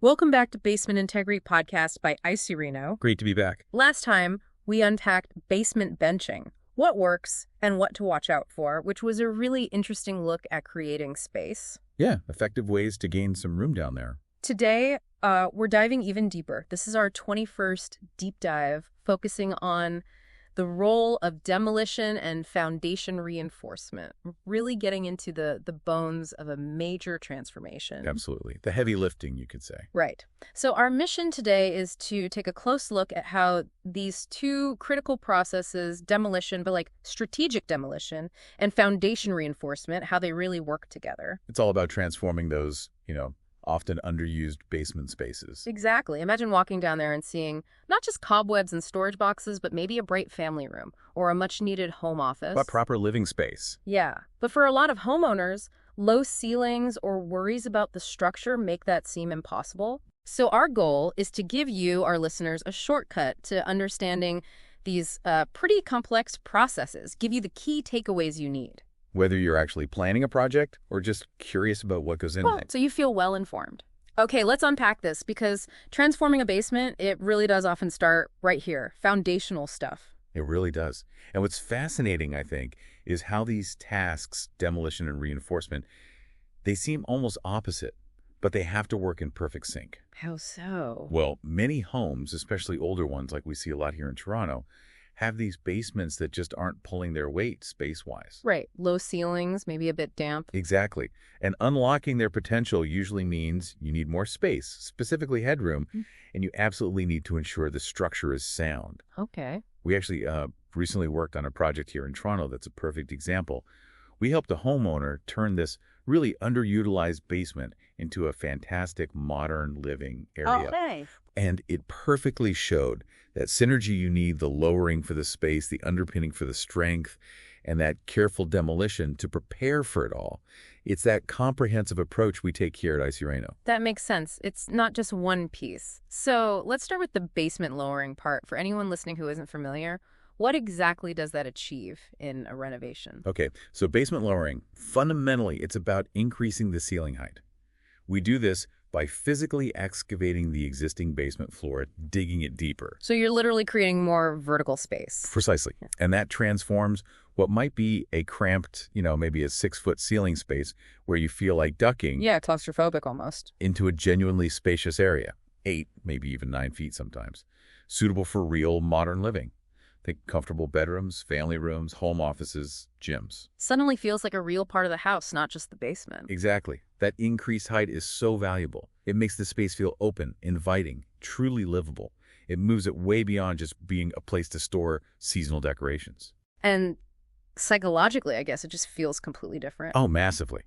Welcome back to Basement Integrity Podcast by IcyReno. Great to be back. Last time, we unpacked basement benching, what works and what to watch out for, which was a really interesting look at creating space. Yeah, effective ways to gain some room down there. Today, we're diving even deeper. This is our 21st deep dive, focusing on the role of demolition and foundation reinforcement, really getting into the bones of a major transformation. Absolutely. The heavy lifting, you could say. Right. So our mission today is to take a close look at how these two critical processes, demolition, but like strategic demolition, and foundation reinforcement, how they really work together. It's all about transforming those, often underused basement spaces. Exactly. Imagine walking down there and seeing not just cobwebs and storage boxes, but maybe a bright family room or a much-needed home office. But proper living space. Yeah. But for a lot of homeowners, low ceilings or worries about the structure make that seem impossible. So our goal is to give you, our listeners, a shortcut to understanding these pretty complex processes, give you the key takeaways you need. Whether you're actually planning a project or just curious about what goes in it. So you feel well informed. Okay, let's unpack this because transforming a basement, it really does often start right here, foundational stuff. It really does. And what's fascinating, I think, is how these tasks, demolition and reinforcement, they seem almost opposite, but they have to work in perfect sync. How so? Well, many homes, especially older ones like we see a lot here in Toronto, have these basements that just aren't pulling their weight space-wise. Right. Low ceilings, maybe a bit damp. Exactly. And unlocking their potential usually means you need more space, specifically headroom, and you absolutely need to ensure the structure is sound. Okay. We actually recently worked on a project here in Toronto that's a perfect example. We helped a homeowner turn this really underutilized basement into a fantastic modern living area. Okay. And it perfectly showed that synergy you need, the lowering for the space, the underpinning for the strength, and that careful demolition to prepare for it all. It's that comprehensive approach we take here at IcyReno. That makes sense. It's not just one piece. So let's start with the basement lowering part. For anyone listening who isn't familiar, what exactly does that achieve in a renovation? Okay, so basement lowering, fundamentally, it's about increasing the ceiling height. We do this by physically excavating the existing basement floor, digging it deeper. So you're literally creating more vertical space. Precisely. Yeah. And that transforms what might be a cramped, maybe a 6-foot ceiling space where you feel like ducking. Yeah, claustrophobic almost. Into a genuinely spacious area, 8, maybe even 9 feet sometimes, suitable for real modern living. Think comfortable bedrooms, family rooms, home offices, gyms. Suddenly feels like a real part of the house, not just the basement. Exactly. That increased height is so valuable. It makes the space feel open, inviting, truly livable. It moves it way beyond just being a place to store seasonal decorations. And psychologically, I guess, it just feels completely different. Oh, massively.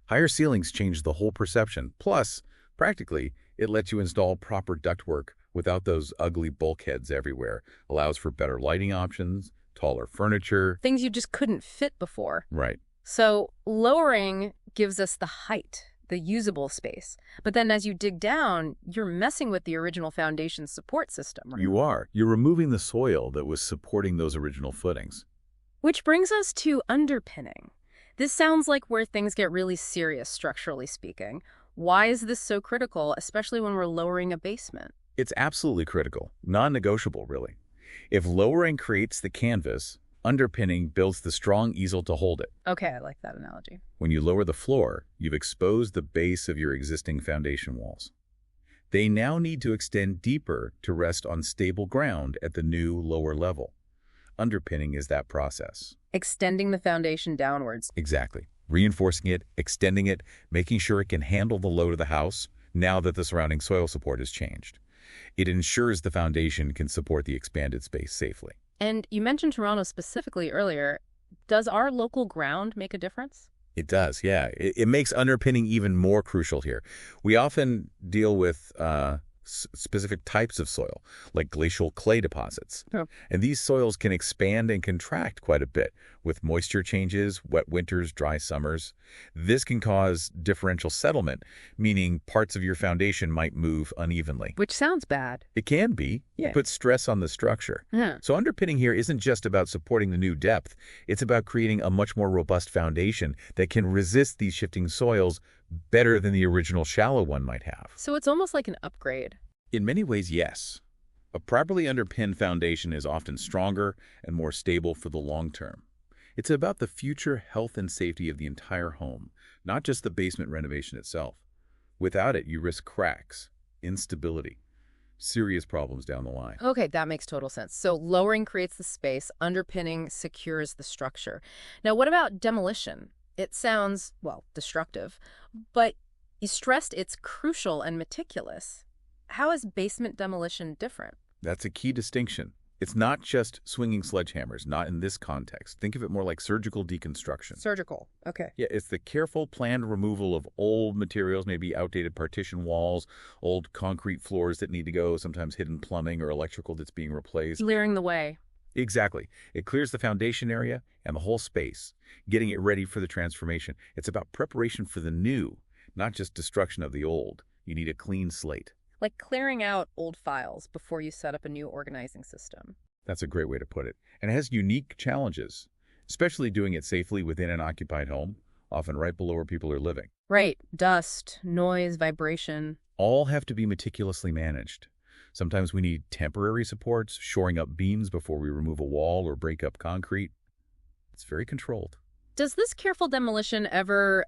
Higher ceilings change the whole perception. Plus, practically, it lets you install proper ductwork without those ugly bulkheads everywhere. Allows for better lighting options, taller furniture. Things you just couldn't fit before. Right. So lowering gives us the height, the usable space. But then as you dig down, you're messing with the original foundation support system. Right? You are. You're removing the soil that was supporting those original footings. Which brings us to underpinning. This sounds like where things get really serious, structurally speaking. Why is this so critical, especially when we're lowering a basement? It's absolutely critical, non-negotiable, really. If lowering creates the canvas, underpinning builds the strong easel to hold it. Okay, I like that analogy. When you lower the floor, you've exposed the base of your existing foundation walls. They now need to extend deeper to rest on stable ground at the new, lower level. Underpinning is that process. Extending the foundation downwards. Exactly. Reinforcing it, extending it, making sure it can handle the load of the house now that the surrounding soil support has changed. It ensures the foundation can support the expanded space safely. And you mentioned Toronto specifically earlier. Does our local ground make a difference? It does, yeah. It makes underpinning even more crucial here. We often deal with specific types of soil, like glacial clay deposits. Oh. And these soils can expand and contract quite a bit with moisture changes, wet winters, dry summers. This can cause differential settlement, meaning parts of your foundation might move unevenly. Which sounds bad. It can be. Yeah. It puts stress on the structure. Yeah. So underpinning here isn't just about supporting the new depth. It's about creating a much more robust foundation that can resist these shifting soils better than the original shallow one might have. So it's almost like an upgrade. In many ways, yes. A properly underpinned foundation is often stronger and more stable for the long term. It's about the future health and safety of the entire home, not just the basement renovation itself. Without it, you risk cracks, instability, serious problems down the line. Okay, that makes total sense. So lowering creates the space, underpinning secures the structure. Now, what about demolition? It sounds, well, destructive, but you stressed it's crucial and meticulous. How is basement demolition different? That's a key distinction. It's not just swinging sledgehammers, not in this context. Think of it more like surgical deconstruction. Surgical. Okay. Yeah, it's the careful, planned removal of old materials, maybe outdated partition walls, old concrete floors that need to go, sometimes hidden plumbing or electrical that's being replaced. Clearing the way. Exactly. It clears the foundation area and the whole space, getting it ready for the transformation. It's about preparation for the new, not just destruction of the old. You need a clean slate. Like clearing out old files before you set up a new organizing system. That's a great way to put it. And it has unique challenges, especially doing it safely within an occupied home, often right below where people are living. Right. Dust, noise, vibration. All have to be meticulously managed. Sometimes we need temporary supports, shoring up beams before we remove a wall or break up concrete. It's very controlled. Does this careful demolition ever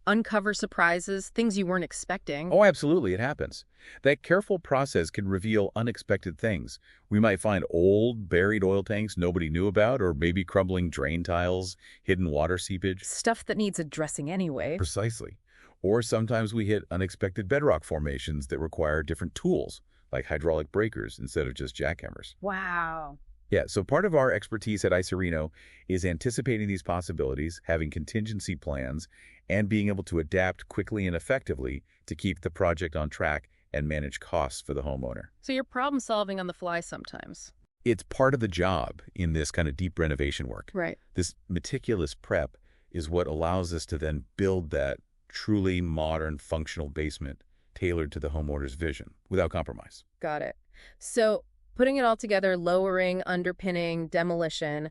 uncover surprises, things you weren't expecting? Oh, absolutely, it happens. That careful process can reveal unexpected things. We might find old, buried oil tanks nobody knew about, or maybe crumbling drain tiles, hidden water seepage. Stuff that needs addressing anyway. Precisely. Or sometimes we hit unexpected bedrock formations that require different tools, like hydraulic breakers instead of just jackhammers. Wow. Yeah, so part of our expertise at IcyReno is anticipating these possibilities, having contingency plans, and being able to adapt quickly and effectively to keep the project on track and manage costs for the homeowner. So you're problem solving on the fly sometimes. It's part of the job in this kind of deep renovation work. Right. This meticulous prep is what allows us to then build that truly modern, functional basement tailored to the homeowner's vision without compromise. Got it. So putting it all together, lowering, underpinning, demolition,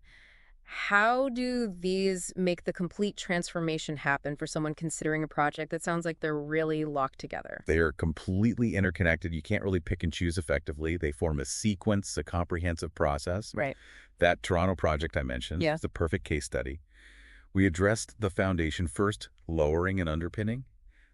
how do these make the complete transformation happen for someone considering a project that sounds like they're really locked together? They are completely interconnected. You can't really pick and choose effectively. They form a sequence, a comprehensive process. Right. That Toronto project I mentioned is the perfect case study. We addressed the foundation first, lowering and underpinning.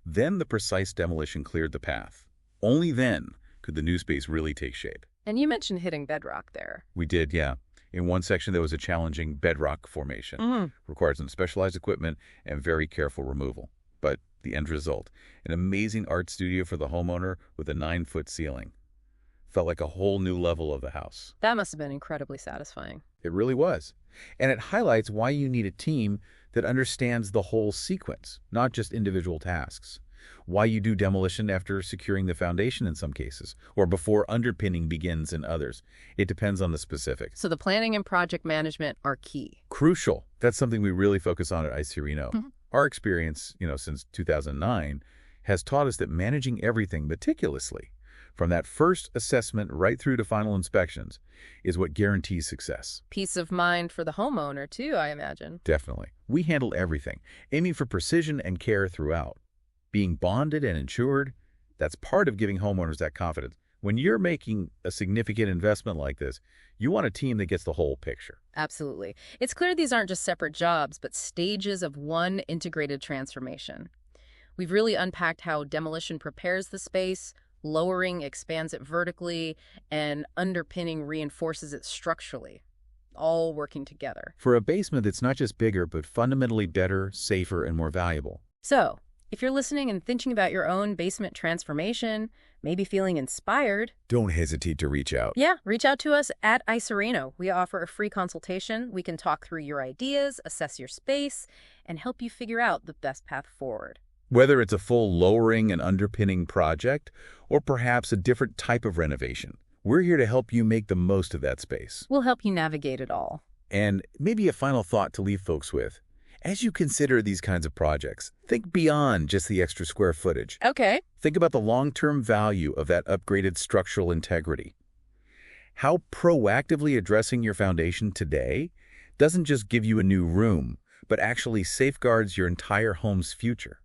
Then the precise demolition cleared the path. Only then could the new space really take shape. And you mentioned hitting bedrock there. We did, yeah. In one section, there was a challenging bedrock formation. Required some specialized equipment and very careful removal. But the end result, an amazing art studio for the homeowner with a 9-foot ceiling. Felt like a whole new level of the house. That must have been incredibly satisfying. It really was. And it highlights why you need a team that understands the whole sequence, not just individual tasks. Why you do demolition after securing the foundation in some cases, or before underpinning begins in others. It depends on the specifics. So the planning and project management are key. Crucial. That's something we really focus on at IcyReno. Our experience, since 2009, has taught us that managing everything meticulously, from that first assessment right through to final inspections, is what guarantees success. Peace of mind for the homeowner, too, I imagine. Definitely. We handle everything, aiming for precision and care throughout. Being bonded and insured, that's part of giving homeowners that confidence. When you're making a significant investment like this, you want a team that gets the whole picture. Absolutely. It's clear these aren't just separate jobs, but stages of one integrated transformation. We've really unpacked how demolition prepares the space, lowering expands it vertically, and underpinning reinforces it structurally, all working together. For a basement that's not just bigger, but fundamentally better, safer, and more valuable. So, if you're listening and thinking about your own basement transformation, maybe feeling inspired, don't hesitate to reach out. Yeah, reach out to us at IcyReno. We offer a free consultation. We can talk through your ideas, assess your space, and help you figure out the best path forward. Whether it's a full lowering and underpinning project, or perhaps a different type of renovation, we're here to help you make the most of that space. We'll help you navigate it all. And maybe a final thought to leave folks with. As you consider these kinds of projects, think beyond just the extra square footage. Okay. Think about the long-term value of that upgraded structural integrity. How proactively addressing your foundation today doesn't just give you a new room, but actually safeguards your entire home's future.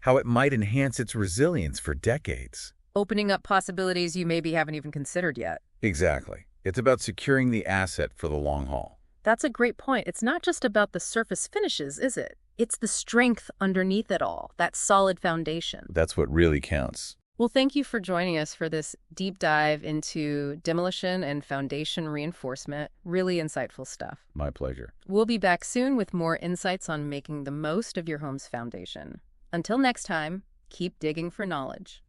how it might enhance its resilience for decades. Opening up possibilities you maybe haven't even considered yet. Exactly. It's about securing the asset for the long haul. That's a great point. It's not just about the surface finishes, is it? It's the strength underneath it all, that solid foundation. That's what really counts. Well, thank you for joining us for this deep dive into demolition and foundation reinforcement. Really insightful stuff. My pleasure. We'll be back soon with more insights on making the most of your home's foundation. Until next time, keep digging for knowledge.